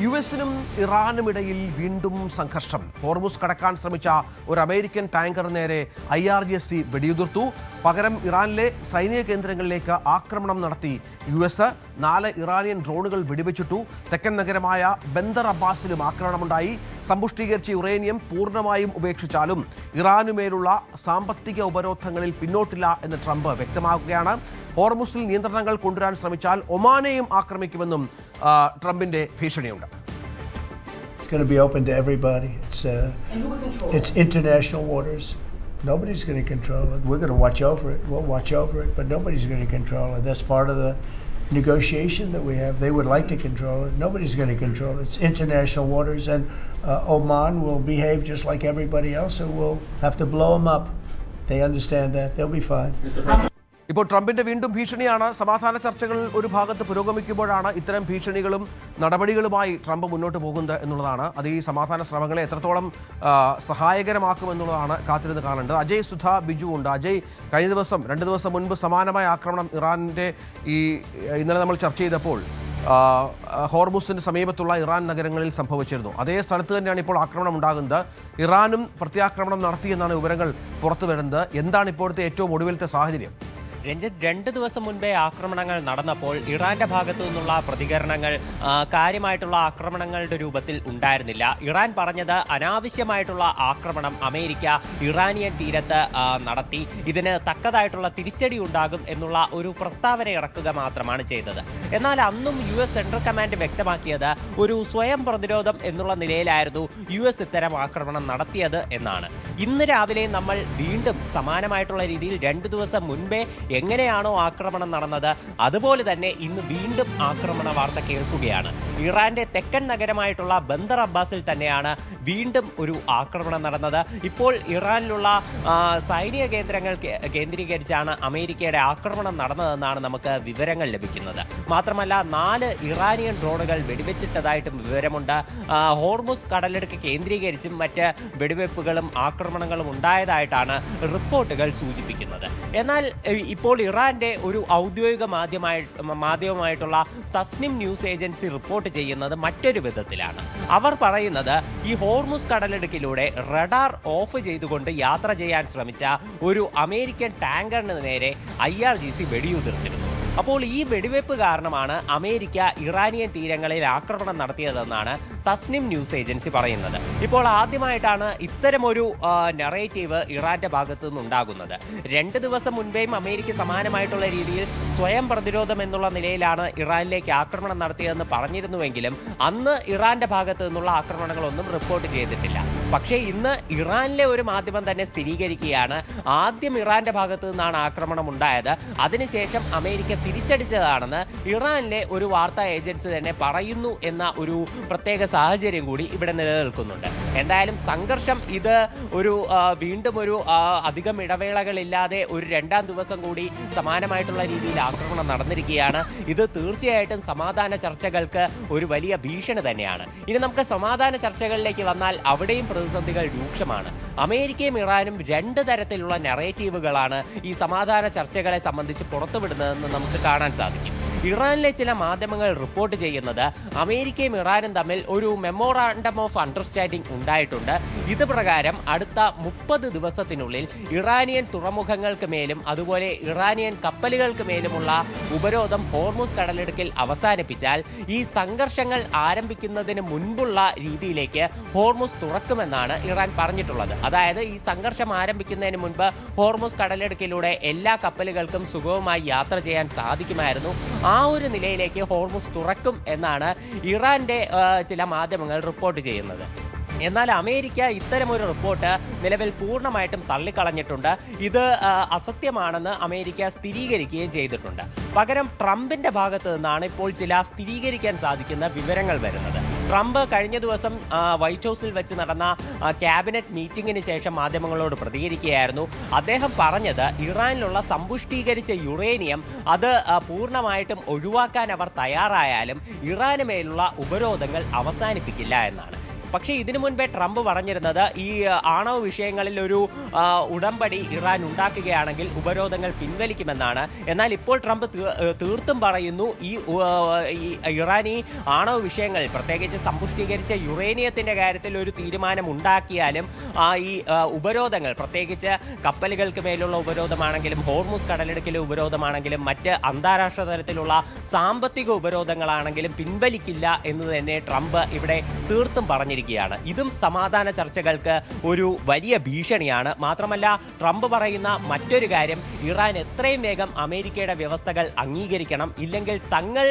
യുഎസിനും ഇറാനുമിടയിൽ വീണ്ടും സംഘർഷം. ഹോർമുസ് കടക്കാൻ ശ്രമിച്ച ഒരു അമേരിക്കൻ ടാങ്കറിന് നേരെ IRGC വെടിയുതിർത്തു. പകരം ഇറാനിലെ സൈനിക കേന്ദ്രങ്ങളിലേക്ക് ആക്രമണം നടത്തി യുഎസ്. 4 ഇറാനിയൻ ഡ്രോണുകൾ വെടിവെച്ചിട്ടു. തെക്കൻ നഗരമായ ബന്ദർ അബ്ബാസിലും ആക്രമണമുണ്ടായി. സമ്പുഷ്ടീകരിച്ച യുറേനിയം പൂർണ്ണമായും ഉപേക്ഷിച്ചാലും ഇറാനുമേലുള്ള സാമ്പത്തിക ഉപരോധങ്ങളിൽ പിന്നോട്ടില്ല എന്ന് ട്രംപ് വ്യക്തമാക്കുകയാണ്. ഹോർമുസിൽ നിയന്ത്രണങ്ങൾ കൊണ്ടുവരാൻ ശ്രമിച്ചാൽ ഒമാനെയും ആക്രമിക്കുമെന്നും ട്രംപിന്റെ ഭീഷണിയുണ്ട്. It's going to be open to everybody. It's international waters. Nobody's going to control it. We're going to watch over it. We'll watch over it, but nobody's going to control it. That's part of the negotiation that we have. They would like to control it. Nobody's going to control it. It's international waters, and Oman will behave just like everybody else, and we'll have to blow them up. They understand that. They'll be fine. ഇപ്പോൾ ട്രംപിന്റെ വീണ്ടും ഭീഷണിയാണ്. സമാധാന ചർച്ചകൾ ഒരു ഭാഗത്ത് പുരോഗമിക്കുമ്പോഴാണ് ഇത്തരം ഭീഷണികളും നടപടികളുമായി ട്രംപ് മുന്നോട്ട് പോകുന്നത് എന്നുള്ളതാണ്. അത് ഈ സമാധാന ശ്രമങ്ങളെ എത്രത്തോളം സഹായകരമാക്കുമെന്നുള്ളതാണ് കാത്തിരുന്ന് കാണേണ്ടത്. അജയ് സുധ ബിജു ഉണ്ട്. അജയ്, കഴിഞ്ഞ ദിവസം 2 ദിവസം മുൻപ് സമാനമായ ആക്രമണം ഇറാനിൻ്റെ ഇന്നലെ നമ്മൾ ചർച്ച ചെയ്തപ്പോൾ ഹോർമുസിന് സമീപത്തുള്ള ഇറാൻ നഗരങ്ങളിൽ സംഭവിച്ചിരുന്നു. അതേ സ്ഥലത്ത് തന്നെയാണ് ഇപ്പോൾ ആക്രമണം ഉണ്ടാകുന്നത്. ഇറാനും പ്രത്യാക്രമണം നടത്തിയെന്നാണ് വിവരങ്ങൾ പുറത്തു വരുന്നത്. എന്താണ് ഇപ്പോഴത്തെ ഏറ്റവും ഒടുവിലത്തെ സാഹചര്യം? രഞ്ജിത്ത്, 2 ദിവസം മുൻപേ ആക്രമണങ്ങൾ നടന്നപ്പോൾ ഇറാന്റെ ഭാഗത്തു നിന്നുള്ള പ്രതികരണങ്ങൾ കാര്യമായിട്ടുള്ള ആക്രമണങ്ങളുടെ രൂപത്തിൽ ഉണ്ടായിരുന്നില്ല. ഇറാൻ പറഞ്ഞത് അനാവശ്യമായിട്ടുള്ള ആക്രമണം അമേരിക്ക ഇറാനിയൻ തീരത്ത് നടത്തി, ഇതിന് തക്കതായിട്ടുള്ള തിരിച്ചടി ഉണ്ടാകും എന്നുള്ള ഒരു പ്രസ്താവന ഇറക്കുക മാത്രമാണ് ചെയ്തത്. എന്നാൽ അന്നും US സെൻട്രൽ കമാൻഡ് വ്യക്തമാക്കിയത് ഒരു സ്വയം പ്രതിരോധം എന്നുള്ള നിലയിലായിരുന്നു US ഇത്തരം ആക്രമണം നടത്തിയത് എന്നാണ്. ഇന്ന് രാവിലെ നമ്മൾ വീണ്ടും സമാനമായിട്ടുള്ള രീതിയിൽ 2 ദിവസം മുൻപേ എങ്ങനെയാണോ ആക്രമണം നടന്നത് അതുപോലെ തന്നെ ഇന്ന് വീണ്ടും ആക്രമണ വാർത്ത കേൾക്കുകയാണ്. ഇറാന്റെ തെക്കൻ നഗരമായിട്ടുള്ള ബന്ദർ അബ്ബാസിൽ തന്നെയാണ് വീണ്ടും ഒരു ആക്രമണം നടന്നത്. ഇപ്പോൾ ഇറാനിലുള്ള സൈനിക കേന്ദ്രങ്ങൾ കേന്ദ്രീകരിച്ചാണ് അമേരിക്കയുടെ ആക്രമണം നടന്നതെന്നാണ് നമുക്ക് വിവരങ്ങൾ ലഭിക്കുന്നത്. മാത്രമല്ല 4 ഇറാനിയൻ ഡ്രോണുകൾ വെടിവെച്ചിട്ടതായിട്ടും വിവരമുണ്ട്. ഹോർമുസ് കടലിടുക്ക് കേന്ദ്രീകരിച്ചും മറ്റ് വെടിവെപ്പുകളും ആക്രമണങ്ങളും ഉണ്ടായതായിട്ടാണ് റിപ്പോർട്ടുകൾ സൂചിപ്പിക്കുന്നത്. എന്നാൽ ഇപ്പോൾ ഇറാന്റെ ഒരു ഔദ്യോഗിക മാധ്യമമായിട്ടുള്ള തസ്നിം ന്യൂസ് ഏജൻസി റിപ്പോർട്ട് ചെയ്യുന്നത് മറ്റൊരു വിധത്തിലാണ്. അവർ പറയുന്നത് ഈ ഹോർമുസ് കടലിടുക്കിലൂടെ റഡാർ ഓഫ് ചെയ്തുകൊണ്ട് യാത്ര ചെയ്യാൻ ശ്രമിച്ച ഒരു അമേരിക്കൻ ടാങ്കറിന് നേരെ IRGC വെടിയുതിർത്തിരുന്നു. അപ്പോൾ ഈ വെടിവെപ്പ് കാരണമാണ് അമേരിക്ക ഇറാനിയൻ തീരങ്ങളിൽ ആക്രമണം നടത്തിയതെന്നാണ് തസ്നിം ന്യൂസ് ഏജൻസി പറയുന്നത്. ഇപ്പോൾ ആദ്യമായിട്ടാണ് ഇത്തരമൊരു നറേറ്റീവ് ഇറാന്റെ ഭാഗത്തു നിന്നുണ്ടാകുന്നത്. 2 ദിവസം മുൻപേയും അമേരിക്ക സമാനമായിട്ടുള്ള രീതിയിൽ സ്വയം പ്രതിരോധം എന്നുള്ള നിലയിലാണ് ഇറാനിലേക്ക് ആക്രമണം നടത്തിയതെന്ന് പറഞ്ഞിരുന്നുവെങ്കിലും അന്ന് ഇറാന്റെ ഭാഗത്തു നിന്നുള്ള ആക്രമണങ്ങളൊന്നും റിപ്പോർട്ട് ചെയ്തിട്ടില്ല. പക്ഷേ ഇന്ന് ഇറാനിലെ ഒരു മാധ്യമം തന്നെ സ്ഥിരീകരിക്കുകയാണ് ആദ്യം ഇറാന്റെ ഭാഗത്തു നിന്നാണ് ആക്രമണം ഉണ്ടായത്, അതിനുശേഷം അമേരിക്ക തിരിച്ചടിച്ചതാണെന്ന് ഇറാനിലെ ഒരു വാർത്താ ഏജൻസി തന്നെ പറയുന്നു എന്ന ഒരു പ്രത്യേക സാഹചര്യം കൂടി ഇവിടെ നിലനിൽക്കുന്നുണ്ട്. എന്തായാലും സംഘർഷം ഇത് ഒരു വീണ്ടും ഒരു അധികം ഇടവേളകളില്ലാതെ ഒരു 2ാം ദിവസം കൂടി സമാനമായിട്ടുള്ള രീതിയിൽ ആക്രമണം നടന്നിരിക്കുകയാണ്. ഇത് തീർച്ചയായിട്ടും സമാധാന ചർച്ചകൾക്ക് ഒരു വലിയ ഭീഷണി തന്നെയാണ്. ഇനി നമുക്ക് സമാധാന ചർച്ചകളിലേക്ക് വന്നാൽ അവിടെയും പ്രതിസന്ധികൾ രൂക്ഷമാണ്. അമേരിക്കയും ഇറാനും 2 തരത്തിലുള്ള നറേറ്റീവുകളാണ് ഈ സമാധാന ചർച്ചകളെ സംബന്ധിച്ച് പുറത്തുവിടുന്നതെന്ന് നമുക്ക് കാണാൻ സാധിക്കും. ഇറാനിലെ ചില മാധ്യമങ്ങൾ റിപ്പോർട്ട് ചെയ്യുന്നത് അമേരിക്കയും ഇറാനും തമ്മിൽ ഒരു മെമ്മോറാണ്ടം ഓഫ് അണ്ടർസ്റ്റാൻഡിംഗ് ഉണ്ടായിട്ടുണ്ട്. ഇത് പ്രകാരം അടുത്ത 30 ദിവസത്തിനുള്ളിൽ ഇറാനിയൻ തുറമുഖങ്ങൾക്ക് മേലും അതുപോലെ ഇറാനിയൻ കപ്പലുകൾക്ക് മേലുമുള്ള ഉപരോധം ഹോർമുസ് കടലിടുക്കിൽ അവസാനിപ്പിച്ചാൽ ഈ സംഘർഷങ്ങൾ ആരംഭിക്കുന്നതിന് മുൻപുള്ള രീതിയിലേക്ക് ഹോർമുസ് തുറക്കുമെന്നാണ് ഇറാൻ പറഞ്ഞിട്ടുള്ളത്. അതായത് ഈ സംഘർഷം ആരംഭിക്കുന്നതിന് മുൻപ് ഹോർമുസ് കടലിടുക്കിലൂടെ എല്ലാ കപ്പലുകൾക്കും സുഗമമായി യാത്ര ചെയ്യാൻ സാധിക്കുമായിരുന്നു. ആ ഒരു നിലയിലേക്ക് ഹോർമുസ് തുറക്കും എന്നാണ് ഇറാന്റെ ചില മാധ്യമങ്ങൾ റിപ്പോർട്ട് ചെയ്യുന്നത്. എന്നാൽ അമേരിക്ക ഇത്തരമൊരു റിപ്പോർട്ട് നിലവിൽ പൂർണ്ണമായിട്ടും തള്ളിക്കളഞ്ഞിട്ടുണ്ട്. ഇത് അസത്യമാണെന്ന് അമേരിക്ക സ്ഥിരീകരിക്കുകയും ചെയ്തിട്ടുണ്ട്. പകരം ട്രംപിന്റെ ഭാഗത്ത് നിന്നാണ് ഇപ്പോൾ ചില സ്ഥിരീകരിക്കാൻ സാധിക്കുന്ന വിവരങ്ങൾ വരുന്നത്. ട്രംപ് കഴിഞ്ഞ ദിവസം വൈറ്റ് ഹൗസിൽ വെച്ച് നടന്ന ക്യാബിനറ്റ് മീറ്റിംഗിന് ശേഷം മാധ്യമങ്ങളോട് പ്രതികരിക്കുകയായിരുന്നു. അദ്ദേഹം പറഞ്ഞത് ഇറാനിലുള്ള സമ്പുഷ്ടീകരിച്ച യുറേനിയം അത് പൂർണ്ണമായിട്ടും ഒഴിവാക്കാൻ അവർ തയ്യാറായാലും ഇറാന് മേലുള്ള ഉപരോധങ്ങൾ അവസാനിപ്പിക്കില്ല എന്നാണ്. പക്ഷേ ഇതിനു മുൻപേ ട്രംപ് പറഞ്ഞിരുന്നത് ഈ ആണവ വിഷയങ്ങളിൽ ഒരു ഉടമ്പടി ഇറാൻ ഉണ്ടാക്കുകയാണെങ്കിൽ ഉപരോധങ്ങൾ പിൻവലിക്കുമെന്നാണ്. എന്നാൽ ഇപ്പോൾ ട്രംപ് തീർത്തും പറയുന്നു ഈ ഇറാൻ ഈ ആണവ വിഷയങ്ങൾ, പ്രത്യേകിച്ച് സമ്പുഷ്ടീകരിച്ച യുറേനിയത്തിന്റെ കാര്യത്തിൽ ഒരു തീരുമാനം ഉണ്ടാക്കിയാലും ഈ ഉപരോധങ്ങൾ, പ്രത്യേകിച്ച് കപ്പലുകൾക്ക് മേലുള്ള ഉപരോധമാണെങ്കിലും ഹോർമുസ് കടലിടുക്കിലെ ഉപരോധമാണെങ്കിലും മറ്റ് അന്താരാഷ്ട്ര തലത്തിലുള്ള സാമ്പത്തിക ഉപരോധങ്ങളാണെങ്കിലും പിൻവലിക്കില്ല എന്ന് തന്നെ ട്രംപ് ഇവിടെ തീർത്തും പറഞ്ഞിരിക്കുകയാണ്. ഇതും സമാധാന ചർച്ചകൾക്ക് ഒരു വലിയ ഭീഷണിയാണ്. മാത്രമല്ല ട്രംപ് പറയുന്ന മറ്റൊരു കാര്യം, ഇറാൻ എത്രയും വേഗം അമേരിക്കയുടെ വ്യവസ്ഥകൾ അംഗീകരിക്കണം, ഇല്ലെങ്കിൽ തങ്ങൾ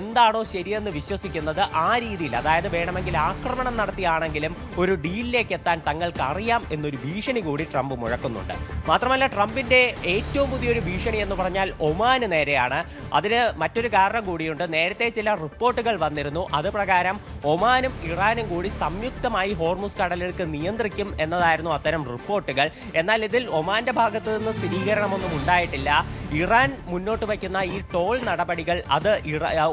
എന്താണോ ശരിയെന്ന് വിശ്വസിക്കുന്നത് ആ രീതിയിൽ, അതായത് വേണമെങ്കിൽ ആക്രമണം നടത്തിയാണെങ്കിലും ഒരു ഡീലിലേക്ക് എത്താൻ തങ്ങൾക്ക് അറിയാം എന്നൊരു ഭീഷണി കൂടി ട്രംപ് മുഴക്കുന്നുണ്ട്. മാത്രമല്ല ട്രംപിന്റെ ഏറ്റവും പുതിയൊരു ഭീഷണി എന്ന് പറഞ്ഞാൽ ഒമാന് നേരെയാണ്. അതിന് മറ്റൊരു കാരണം കൂടിയുണ്ട്. നേരത്തെ ചില റിപ്പോർട്ടുകൾ വന്നിരുന്നു. അത് പ്രകാരം ഒമാനും ഇറാനും കൂടി സംയുക്തമായി ഹോർമുസ് കടലിടുക്ക് നിയന്ത്രിക്കും എന്നതായിരുന്നു അത്തരം റിപ്പോർട്ടുകൾ. എന്നാൽ ഇതിൽ ഒമാന്റെ ഭാഗത്ത് നിന്ന് സ്ഥിരീകരണമൊന്നും ഉണ്ടായിട്ടില്ല. ഇറാൻ മുന്നോട്ട് വയ്ക്കുന്ന ഈ ടോൾ നടപടികൾ അത്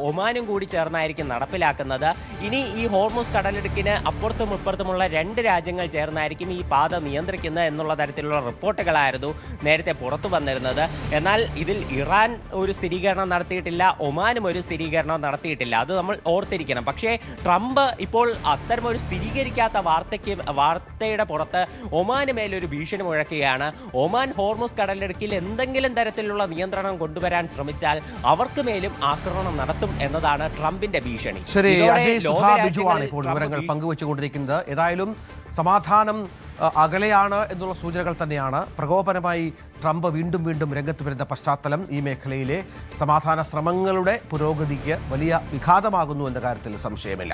ഒമാനും കൂടി ചേർന്നായിരിക്കും നടപ്പിലാക്കുന്നത്. ഇനി ഈ ഹോർമുസ് കടലിടുക്കിന് അപ്പുറത്തും ഇപ്പുറത്തുമുള്ള 2 രാജ്യങ്ങൾ ചേർന്നായിരിക്കും ഈ പാത നിയന്ത്രിക്കുന്നത് എന്നുള്ള തരത്തിലുള്ള റിപ്പോർട്ടുകളായിരുന്നു നേരത്തെ പുറത്തു വന്നിരുന്നത്. എന്നാൽ ഇതിൽ ഇറാൻ ഒരു സ്ഥിരീകരണം നടത്തിയിട്ടില്ല, ഒമാനും ഒരു സ്ഥിരീകരണം നടത്തിയിട്ടില്ല. അത് നമ്മൾ ഓർത്തിരിക്കണം. പക്ഷേ ട്രംപ് ഇപ്പോൾ അത്തരമൊരു സ്ഥിരീകരിക്കാത്ത വാർത്തയുടെ പുറത്ത് ഒമാന് മേലൊരു ഭീഷണി മുഴക്കുകയാണ്. ഒമാൻ ഹോർമുസ് കടലിടുക്കിൽ എന്തെങ്കിലും തരത്തിലുള്ള നിയന്ത്രണം കൊണ്ടുവരാൻ ശ്രമിച്ചാൽ അവർക്ക് മേലും ആക്രമണം നടത്തും എന്നതാണ് ട്രംപിന്റെ ഭീഷണി. ശരി, അജയ് സുധാ ബിജുവാണ് ഇപ്പോൾ വിവരങ്ങൾ പങ്കുവച്ചുകൊണ്ടിരിക്കുന്നത്. ഏതായാലും സമാധാനം അകലെയാണ് എന്നുള്ള സൂചനകൾ തന്നെയാണ്. പ്രകോപനമായി ട്രംപ് വീണ്ടും രംഗത്ത് വരുന്ന പശ്ചാത്തലം ഈ മേഖലയിലെ സമാധാന ശ്രമങ്ങളുടെ പുരോഗതിക്ക് വലിയ വിഘാതമാകുന്നു എന്ന കാര്യത്തിൽ സംശയമില്ല.